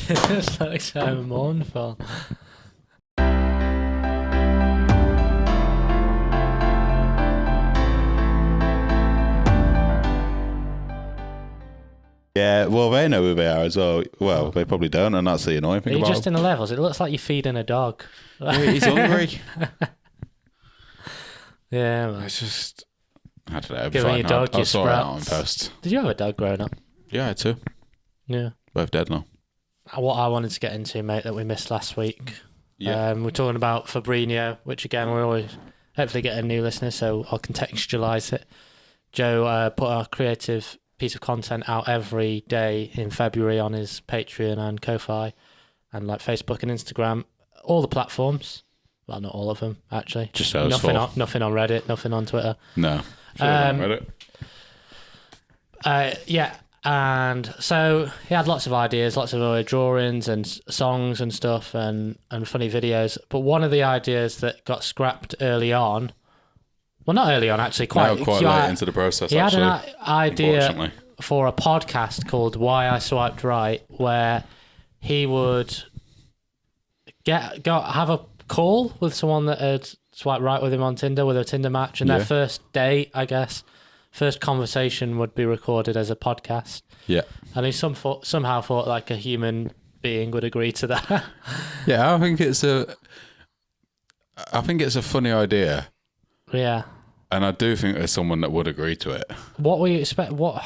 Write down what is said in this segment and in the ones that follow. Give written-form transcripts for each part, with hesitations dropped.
You just look so mournful. Yeah, well, they know who they are as well. Well, they probably don't, and that's the annoying thing Are you about just in the levels? It looks like you're feeding a dog. He's hungry. Yeah, man. It's just... I don't know. Giving your dog I'll your sort it out on sprouts. post. Did you have a dog growing up? Yeah, I had two. Yeah. Both dead now. What I wanted to get into, mate, that we missed last week. Yeah. We're talking about Fabrinho, which again, we're always hopefully getting new listeners, so I'll contextualise it. Joe put our creative piece of content out every day in February on his Patreon and Ko-Fi and like Facebook and Instagram, all the platforms. Well, not all of them, actually. Just those nothing four. on, nothing on Reddit, nothing on Twitter. No. Reddit. Yeah, and so he had lots of ideas, lots of drawings and songs and stuff and funny videos. But one of the ideas that got scrapped early on, well, not early on, actually, quite late into the process, he actually. He had an idea for a podcast called Why I Swiped Right, where he would have a call with someone that had swiped right with him on Tinder, with a Tinder match, and their first date, I guess, first conversation would be recorded as a podcast. Yeah. And he somehow thought like a human being would agree to that. Yeah, I think it's a funny idea. Yeah. And I do think there's someone that would agree to it. What will you expect? Why?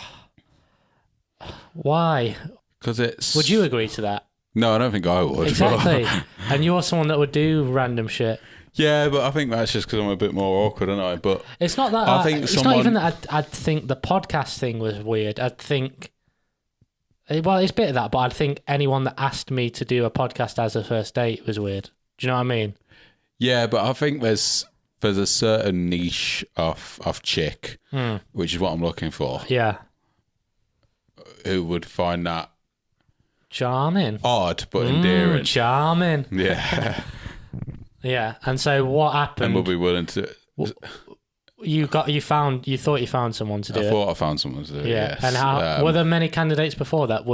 Because it's... Would you agree to that? No, I don't think I would. Exactly. And you're someone that would do random shit. Yeah, but I think that's just because I'm a bit more awkward, aren't I? But it's not that. It's not even that I'd think the podcast thing was weird. I'd think... Well, it's a bit of that, but I'd think anyone that asked me to do a podcast as a first date was weird. Do you know what I mean? Yeah, but I think there's a certain niche of chick, which is what I'm looking for. Yeah. Who would find that charming, odd but endearing. Charming. Yeah. Yeah. And so what happened? And would be willing to. You thought you found someone to do it. I thought I found someone to do it. Yeah. Yes. And how were there many candidates before that?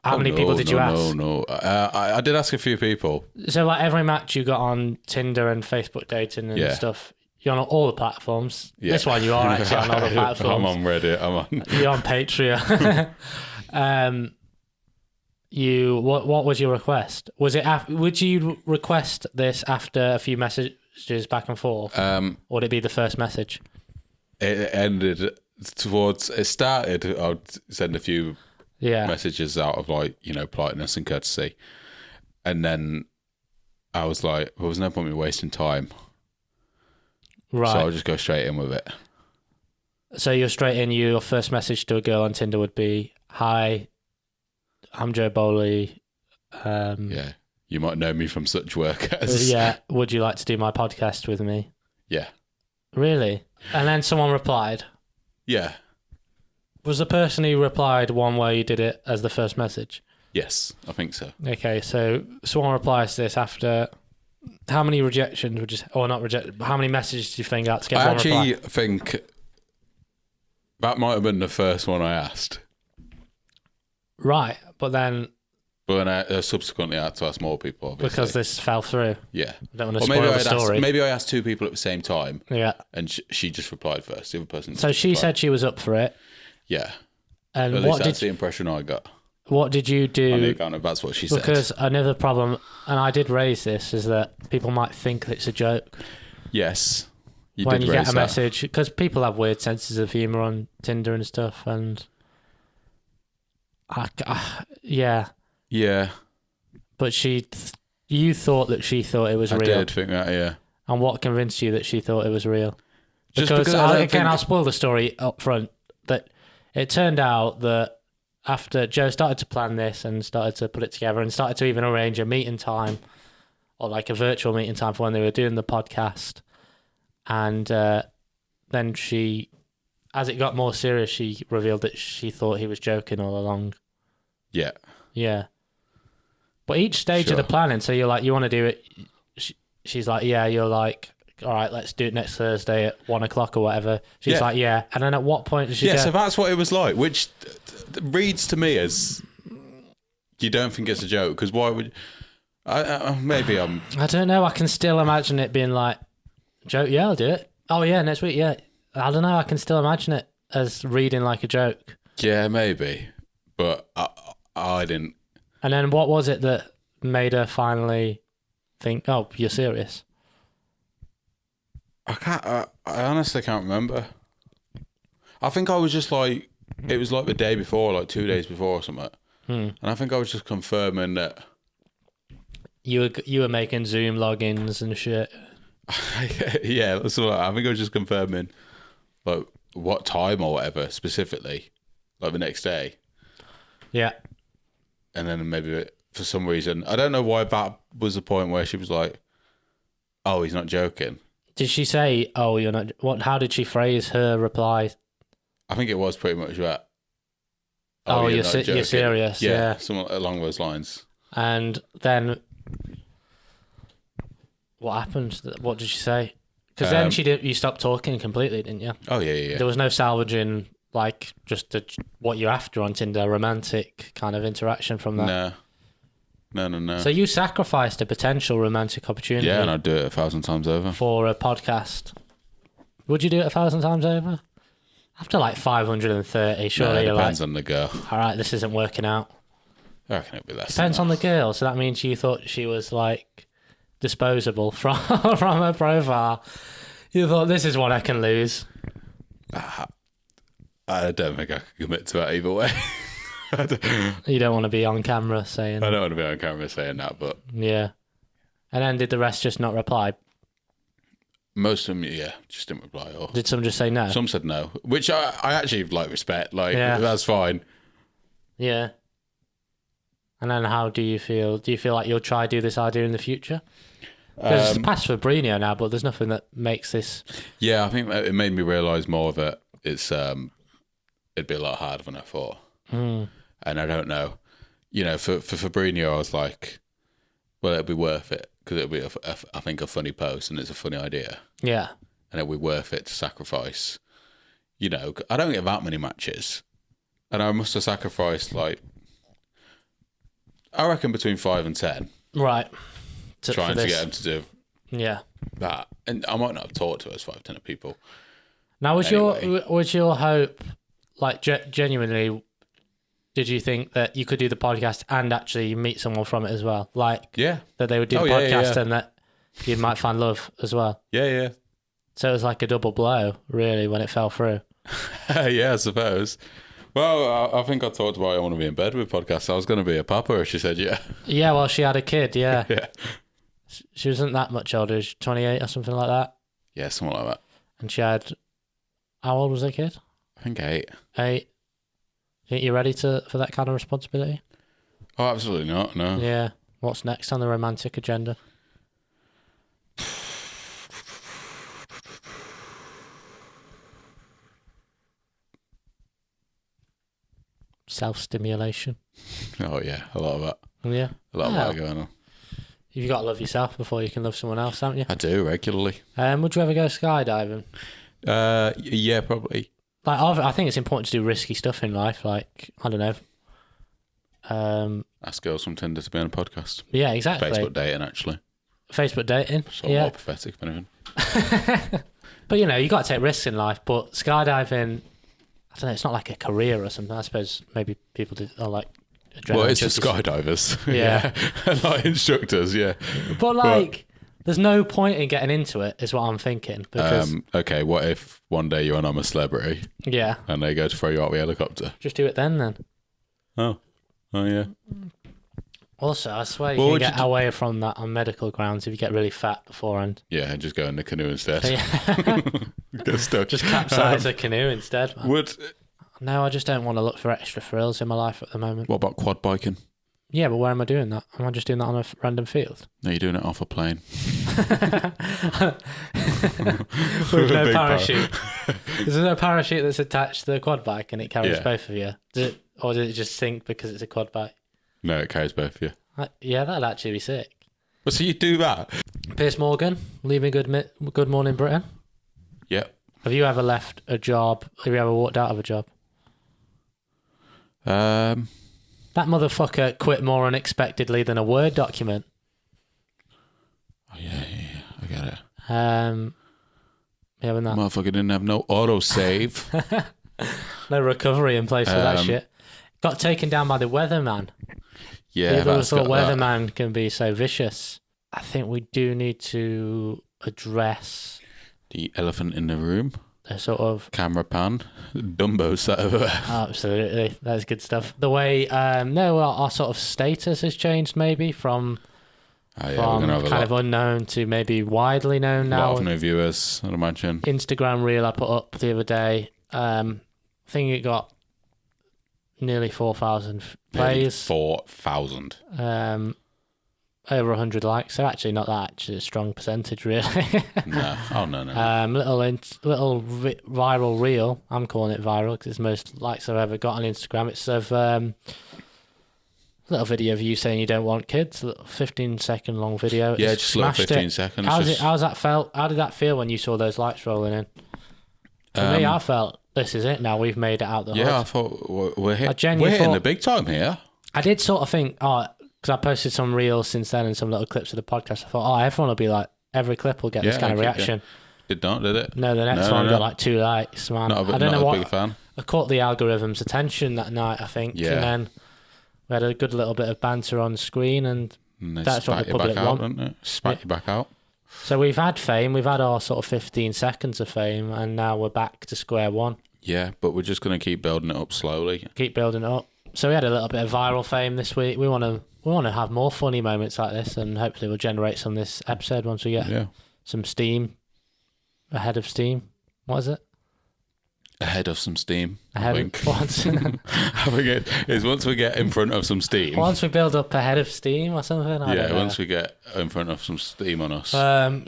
How many people did you ask? No. I did ask a few people. So like every match you got on Tinder and Facebook dating and stuff. You're on all the platforms. Yeah. This one you are actually on all the platforms. I'm on Reddit. You're on Patreon. What was your request? Was it? Would you request this after a few messages back and forth? Or would it be the first message? It ended towards. It started. I'd send a few messages out of like politeness and courtesy, and then I was like, there was no point in me wasting time. Right. So I'll just go straight in with it. So you're straight in. Your first message to a girl on Tinder would be, "Hi, I'm Joe Bowley. Yeah, you might know me from such work as." Yeah, would you like to do my podcast with me? Yeah. Really? And then someone replied. Yeah. Was the person who replied one where you did it as the first message? Yes, I think so. Okay, so someone replies to this after. How many rejections would you say, or not reject? How many messages do you think out to get one reply? I actually think that might have been the first one I asked. Right, but then... But then I subsequently had to ask more people, obviously. Because this fell through? Yeah. I don't want to spoil the story. Maybe I asked two people at the same time. Yeah. And she just replied first. The other person... So she said she was up for it? Yeah. And at least that's the impression I got. What did you do? On the account of that's what she said. Because another problem, and I did raise this, is that people might think it's a joke. Yes. When you get a message, because people have weird senses of humour on Tinder and stuff, and yeah. Yeah. But you thought that she thought it was real. I did think that, yeah. And what convinced you that she thought it was real? Because I'll spoil the story up front. That it turned out that after Joe started to plan this and started to put it together and started to even arrange a meeting time or like a virtual meeting time for when they were doing the podcast. And then she, as it got more serious, she revealed that she thought he was joking all along. Yeah. Yeah. But each stage of the planning, so you're like, you want to do it. She's like, yeah, you're like, all right, let's do it next Thursday at 1 o'clock or whatever. She's like, yeah. And then at what point does she go? So that's what it was like, which reads to me as you don't think it's a joke, because why would... maybe I'm... I don't know. I can still imagine it being like, joke, yeah, I'll do it. Oh, yeah, next week, yeah. I don't know. I can still imagine it as reading like a joke. Yeah, maybe. But I didn't... And then what was it that made her finally think, oh, you're serious? I honestly can't remember. I think I was just like... It was like the day before, like 2 days before or something. And I think I was just confirming that... You were making Zoom logins and shit. Yeah, that's what I think I was just confirming, like, what time or whatever specifically, like the next day. Yeah. And then maybe for some reason, I don't know why that was the point where she was like, "Oh, he's not joking." Did she say, "Oh, you're not"? What? How did she phrase her reply? I think it was pretty much that. Oh, you're serious? Yeah, something along those lines. And then, what happened? What did she say? Because then you stopped talking completely, didn't you? Oh yeah. There was no salvaging, like, just what you're after on Tinder, romantic kind of interaction from that. No. So you sacrificed a potential romantic opportunity. Yeah, and I'd do it 1,000 times over for a podcast. Would you do it 1,000 times over? After like 530, surely you're like... Depends on the girl. All right, this isn't working out. I reckon it'd be less. Depends on the girl. So that means you thought she was like disposable from her profile. You thought, this is what I can lose. I don't think I could commit to it either way. You don't want to be on camera saying... I don't want to be on camera saying that, but... Yeah. And then did the rest just not reply? Most of them, yeah, just didn't reply. Or did some just say no? Some said no, which I actually like respect. Like, that's fine. Yeah. And then how do you feel? Do you feel like you'll try to do this idea in the future? Because it's past Fabrizio now, but there's nothing that makes this... Yeah, I think it made me realise more that it's it'd be a lot harder than I thought. And I don't know. You know, for Fabrizio, I was like, well, it'd be worth it, because it'll be, I think, a funny post, and it's a funny idea. Yeah. And it'll be worth it to sacrifice. You know, I don't get that many matches. And I must have sacrificed, like, I reckon between 5 and 10. Right. Trying to get him to do that. And I might not have talked to those 5, 10 people. Now, was your hope, like, genuinely, did you think that you could do the podcast and actually meet someone from it as well? Like, that they would do the podcast and that you might find love as well? Yeah. So it was like a double blow, really, when it fell through. Yeah, I suppose. Well, I think I talked about I want to be in bed with podcasts. I was going to be a papa, she said, yeah. Yeah, well, she had a kid, yeah. Yeah. She wasn't that much older, 28 or something like that. Yeah, something like that. And she had, how old was her kid? I think 8. 8. Think you're ready for that kind of responsibility? Oh, absolutely not, no. Yeah. What's next on the romantic agenda? Self-stimulation. Oh, yeah, a lot of that. Yeah. A lot of that going on. You've got to love yourself before you can love someone else, haven't you? I do, regularly. Would you ever go skydiving? Yeah, probably. Like, I think it's important to do risky stuff in life. Like, I don't know. Ask girls from Tinder to be on a podcast. Yeah, exactly. Facebook dating, actually. Facebook dating. Sort of more pathetic, if anything. But, you know, you got to take risks in life. But skydiving, I don't know, it's not like a career or something. I suppose maybe people are like... Well, it's for skydivers. Yeah. Like instructors, yeah. But, like... There's no point in getting into it, is what I'm thinking. Because okay, what if one day you're an I'm a celebrity? Yeah. And they go to throw you out of the helicopter? Just do it then. Oh, yeah. Also, I swear you can get away from that on medical grounds if you get really fat beforehand. Yeah, and just go in the canoe instead. Yeah. Just capsize a canoe instead. Man. No, I just don't want to look for extra thrills in my life at the moment. What about quad biking? Yeah, but where am I doing that? Am I just doing that on a random field? No, you're doing it off a plane. With no parachute. There's no parachute that's attached to the quad bike and it carries both of you. Or does it just sink because it's a quad bike? No, it carries both of you. Yeah, that'd actually be sick. Well, so you do that? Piers Morgan, leaving Good Morning Britain. Yep. Have you ever left a job? Have you ever walked out of a job? That motherfucker quit more unexpectedly than a Word document. Oh, yeah, I get it. Yeah, when that motherfucker didn't have no autosave. no recovery in place for that shit. Got taken down by the Weatherman. Yeah, people thought Weatherman can be so vicious. I think we do need to address the elephant in the room. The sort of camera pan, Dumbo set over there. Absolutely, that's good stuff. The way our sort of status has changed, maybe from kind of unknown to maybe widely known now. A lot of new viewers, I'd imagine. Instagram reel I put up the other day. I think it got nearly 4,000 plays. 4,000. Over 100 likes. So actually not that actually a strong percentage, really. No. Little viral reel. I'm calling it viral because it's the most likes I've ever got on Instagram. It's of little video of you saying you don't want kids. A little 15-second long video. Yeah, just like 15 seconds. How's that felt? How did that feel when you saw those likes rolling in? For me, I felt this is it now. We've made it out the hood. Yeah, I thought we're hitting the big time here. I did sort of think, because I posted some reels since then and some little clips of the podcast. I thought, everyone will be like, every clip will get this kind of reaction. Did it? No, the next one got like 2 likes, man. I don't know what. Big fan. I caught the algorithm's attention that night, I think. Yeah. And then we had a good little bit of banter on screen, and that's what the public want. Spat you back out. So we've had fame. We've had our sort of 15 seconds of fame, and now we're back to square one. Yeah, but we're just going to keep building it up slowly. Keep building it up. So we had a little bit of viral fame this week. We want to have more funny moments like this, and hopefully we'll generate some this episode once we get some steam ahead of steam. What is it? Ahead of some steam. I think it's once we get in front of some steam. Once we build up ahead of steam or something. Once we get in front of some steam on us.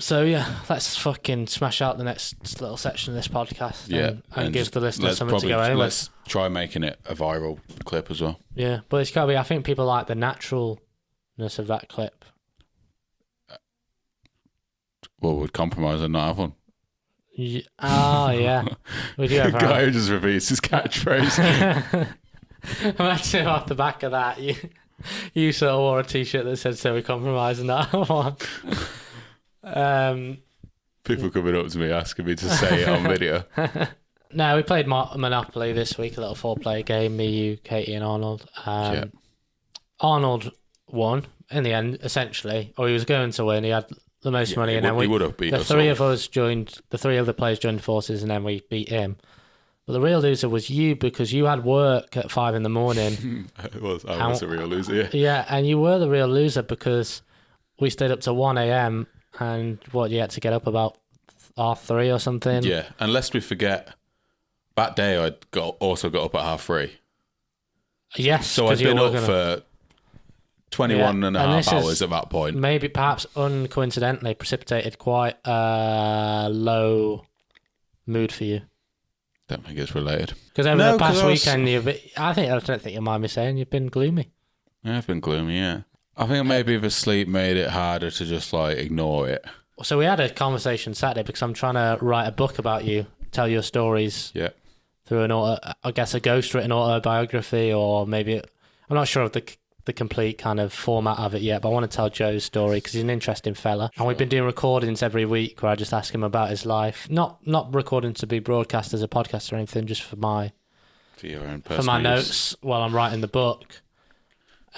So yeah, let's fucking smash out the next little section of this podcast. And give the listeners something to go home with. Let's try making it a viral clip as well. Yeah, but it's got to be. I think people like the naturalness of that clip. Well, we'd compromise and not have one. Yeah. We do have a guy who just repeats his catchphrase. Imagine off the back of that, you sort of wore a t-shirt that said "So we compromise" and that one. People coming up to me asking me to say it on video. No, we played Monopoly this week, a little 4-player game. Me, you, Katie, and Arnold. Arnold won in the end, essentially, or he was going to win. He had the most money, and then he would have beat us. The 3 other players joined forces, and then we beat him. But the real loser was you, because you had work at 5 a.m. I was a real loser. Yeah, and you were the real loser because we stayed up to 1 a.m. and you had to get up about 3 or something. Yeah, and lest we forget, that day I also got up at 3:30. Yes, so I'd been up for 21 and a half hours at that point. Maybe, perhaps uncoincidentally, precipitated quite a low mood for you. Don't think it's related. Because over the past weekend, I don't think you mind me saying, you've been gloomy. Yeah, I've been gloomy, yeah. I think maybe the sleep made it harder to just ignore it. So we had a conversation Saturday because I'm trying to write a book about you, tell your stories. Yeah. Through a ghostwritten autobiography, or maybe, I'm not sure of the complete kind of format of it yet, but I want to tell Joe's story because he's an interesting fella. And we've been doing recordings every week where I just ask him about his life. Not recording to be broadcast as a podcast or anything, just for your own personal for my use. notes while I'm writing the book.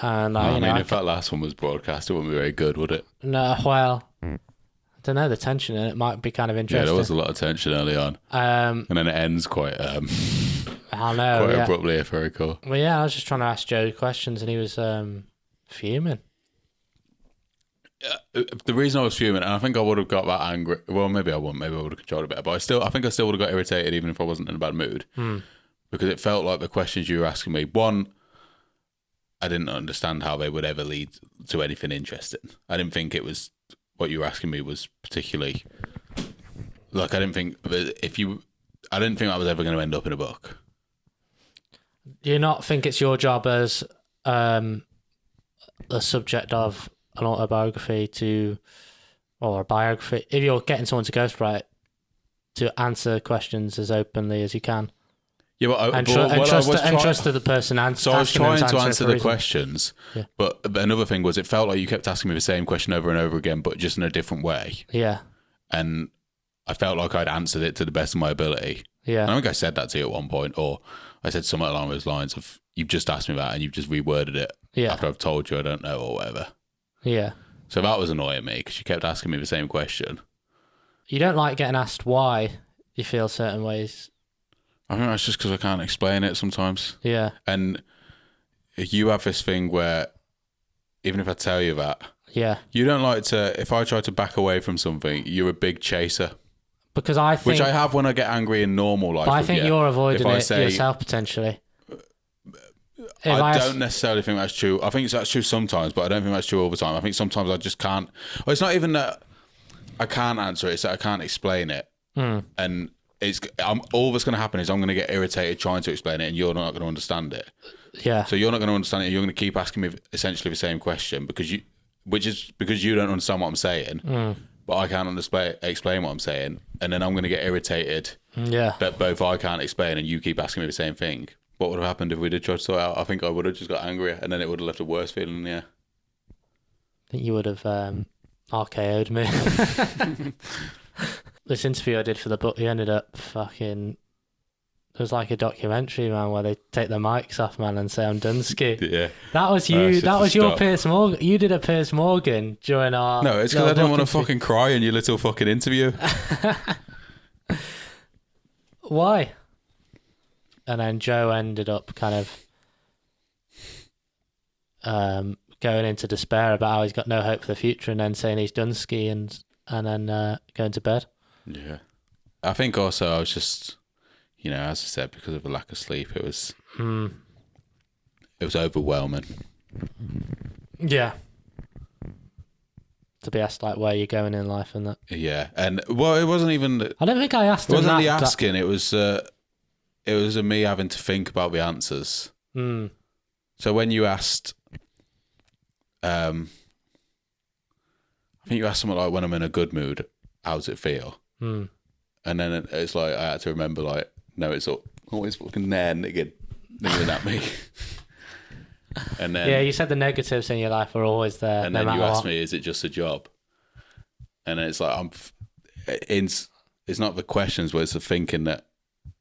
And if that last one was broadcast, it wouldn't be very good, would it? No, well, I don't know, the tension in it might be kind of interesting. Yeah, there was a lot of tension early on. And then it ends quite I know, quite abruptly, if I recall. Well, yeah, I was just trying to ask Joe questions and he was fuming. The reason I was fuming, and I think I would have got that angry, well, maybe I wouldn't, maybe I would have controlled it better, but I think I still would have got irritated even if I wasn't in a bad mood. Because it felt like the questions you were asking me, one, I didn't understand how they would ever lead to anything interesting. I didn't think it was, what you were asking me was particularly, I didn't think I was ever going to end up in a book. Do you not think it's your job as the subject of an autobiography or a biography, if you're getting someone to ghostwrite, to answer questions as openly as you can. Yeah, but trust the person answering. So I was trying to answer the questions, but another thing was it felt like you kept asking me the same question over and over again, but just in a different way. Yeah. And I felt like I'd answered it to the best of my ability. Yeah. And I think I said that to you at one point, or I said something along those lines of, you've just asked me that and you've just reworded it after I've told you I don't know or whatever. Yeah. So that was annoying me because you kept asking me the same question. You don't like getting asked why you feel certain ways. I think that's just because I can't explain it sometimes. Yeah. And you have this thing where even if I tell you that, you don't like to, if I try to back away from something, you're a big chaser. Because I think... Which I have when I get angry in normal life. But I think you're avoiding it yourself, potentially. I don't necessarily think that's true. I think that's true sometimes, but I don't think that's true all the time. I think sometimes I just can't... Well, it's not even that I can't answer it, it's that I can't explain it. And all that's going to happen is I'm going to get irritated trying to explain it and you're not going to understand it. Yeah. So you're not going to understand it and you're going to keep asking me essentially the same question because you don't understand what I'm saying, but I can't explain what I'm saying. And then I'm going to get irritated that both I can't explain and you keep asking me the same thing. What would have happened if we did try to sort it out? I think I would have just got angrier and then it would have left a worse feeling in the air. I think you would have RKO'd me. This interview I did for the book, he ended up fucking... It was like a documentary, man, where they take the mics off, man, and say, I'm Dunsky. Yeah. That was you. That was your Piers Morgan. You did a Piers Morgan during our... No, it's because I didn't want to fucking cry in your little fucking interview. Why? And then Joe ended up kind of going into despair about how he's got no hope for the future and then saying he's Dunsky and then going to bed. Yeah. I think also I was just... You know, as I said, because of the lack of sleep, it was overwhelming. Yeah. To be asked like where you're going in life and that. Yeah, and well, it wasn't even. I don't think I asked him. It wasn't the asking. It was me having to think about the answers. So when you asked, I think you asked something like, "When I'm in a good mood, how does it feel?" And then it's like I had to remember like. No, it's always fucking there niggling at me. And then you said the negatives in your life are always there. And then you asked me, "Is it just a job?" And then it's like it's not the questions, but it's the thinking that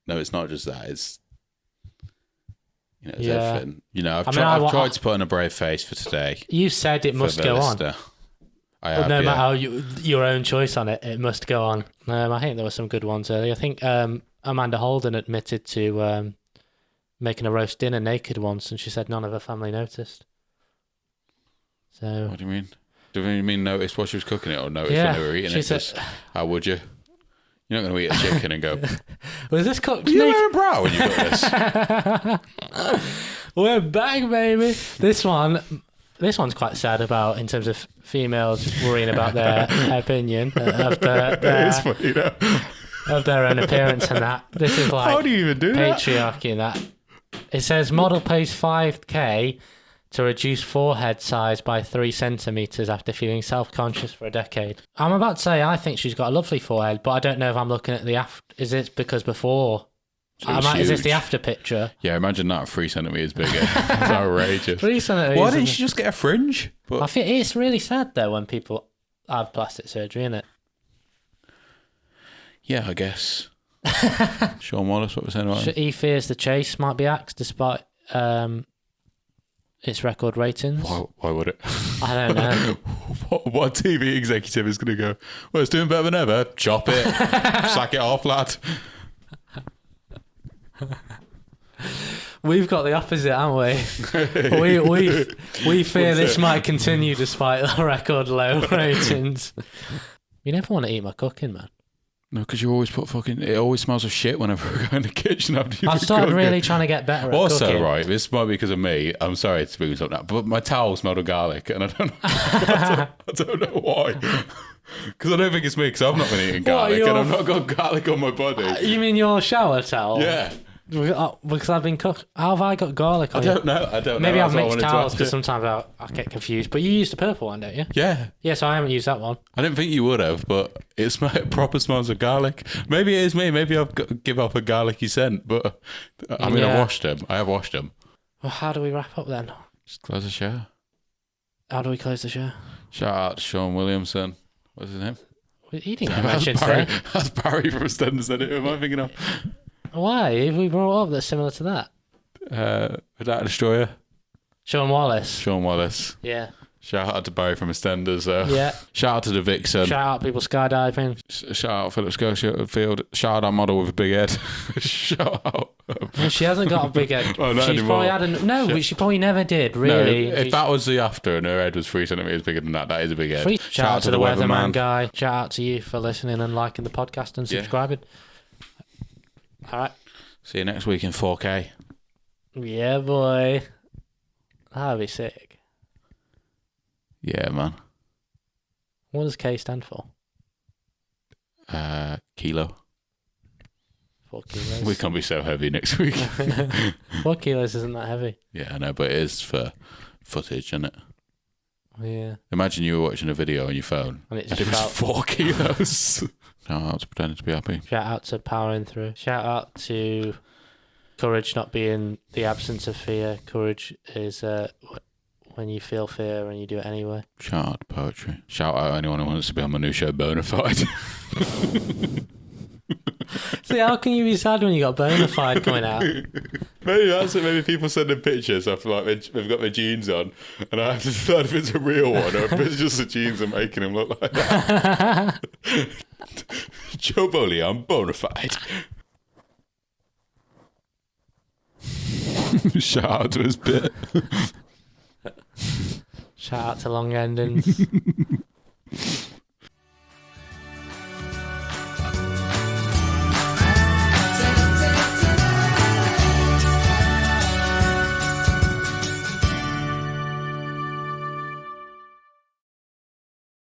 no, it's not just that. It's it's everything. I've tried to put on a brave face for today. You said it must go on. I have, no matter your own choice on it, it must go on. I think there were some good ones earlier. I think Amanda Holden admitted to making a roast dinner naked once, and she said none of her family noticed. So what do you mean? Do you mean notice while she was cooking it, or notice when they were eating it? Said, how would you? You're not going to eat a chicken and go, was this cooked naked? Were you wearing bra when you got this? We're back, baby. This one's quite sad about in terms of females worrying about their opinion of of their own appearance and that. This is like how do you even do patriarchy and that. It says model pays $5,000 to reduce forehead size by 3 centimeters after feeling self-conscious for a decade. I'm about to say I think she's got a lovely forehead, but I don't know if I'm looking at the after. Is it because before? Is this the after picture? Yeah, imagine that 3 centimeters bigger. It's outrageous. 3 centimeters. Why didn't she just get a fringe? I think it's really sad though when people have plastic surgery, isn't it? Yeah, I guess. Sean Wallace, what was saying about him? He fears the chase might be axed despite its record ratings. Why would it? I don't know. What TV executive is going to go, well, it's doing better than ever. Chop it. Sack it off, lad. We've got the opposite, haven't we? we fear this might continue despite the record low ratings. You never want to eat my cooking, man. No, because you always put fucking... It always smells of shit whenever I go in the kitchen after you've I've started really trying to get better at also, cooking. right, this might be because of me. I'm sorry to bring this up now, but my towel smelled of garlic, and I don't know, I don't know why. Because I don't think it's me, because I've not been eating garlic, and I've not got garlic on my body. You mean your shower towel? Yeah. Because I've been cooked. How have I got garlic on I don't know. Maybe I've mixed towels because sometimes I get confused. But you used the purple one, don't you? Yeah. Yeah, so I haven't used that one. I didn't think you would have, but it proper smells of garlic. Maybe it is me. Maybe I've give off a garlicky scent, but I mean, I've washed them. I have washed them. Well, how do we wrap up then? Just close the show. How do we close the show? Shout out to Sean Williamson. What's his name? He didn't get mentioned today. That's Barry from Stenders, isn't it? Who am I thinking of? Why? Have we brought up that's similar to that? Without a Destroyer. Sean Wallace. Yeah. Shout out to Barry from Stenders. Yeah. Shout out to the Vixen. Shout out people skydiving. Shout out Philip Schofield. Shout out our model with a big head. Shout out. She hasn't got a big head. Oh, not She's anymore. probably had she probably never did, really. No, if that was the after and her head was 3 centimetres bigger than that is a big head. Shout out to the Weatherman guy. Shout out to you for listening and liking the podcast and subscribing. All right. See you next week in 4K. Yeah, boy. That'd be sick. Yeah, man. What does K stand for? Kilo. 4 kilos. We can't be so heavy next week. 4 kilos isn't that heavy. Yeah, I know, but it is for footage, isn't it? Yeah. Imagine you were watching a video on your phone and it was 4 kilos. Shout out to pretending to be happy. Shout out to powering through. Shout out to courage not being the absence of fear. Courage is when you feel fear and you do it anyway. Shout out to poetry. Shout out to anyone who wants to be on my new show, Bonafide. See, how can you be sad when you got Bonafide coming out? Maybe that's it. Maybe people send in pictures of like they've got their jeans on, and I have to decide if it's a real one or if it's just the jeans and making them look like that. Joe Bowley on Bonafide. Shout out to his bit. Shout out to long endings.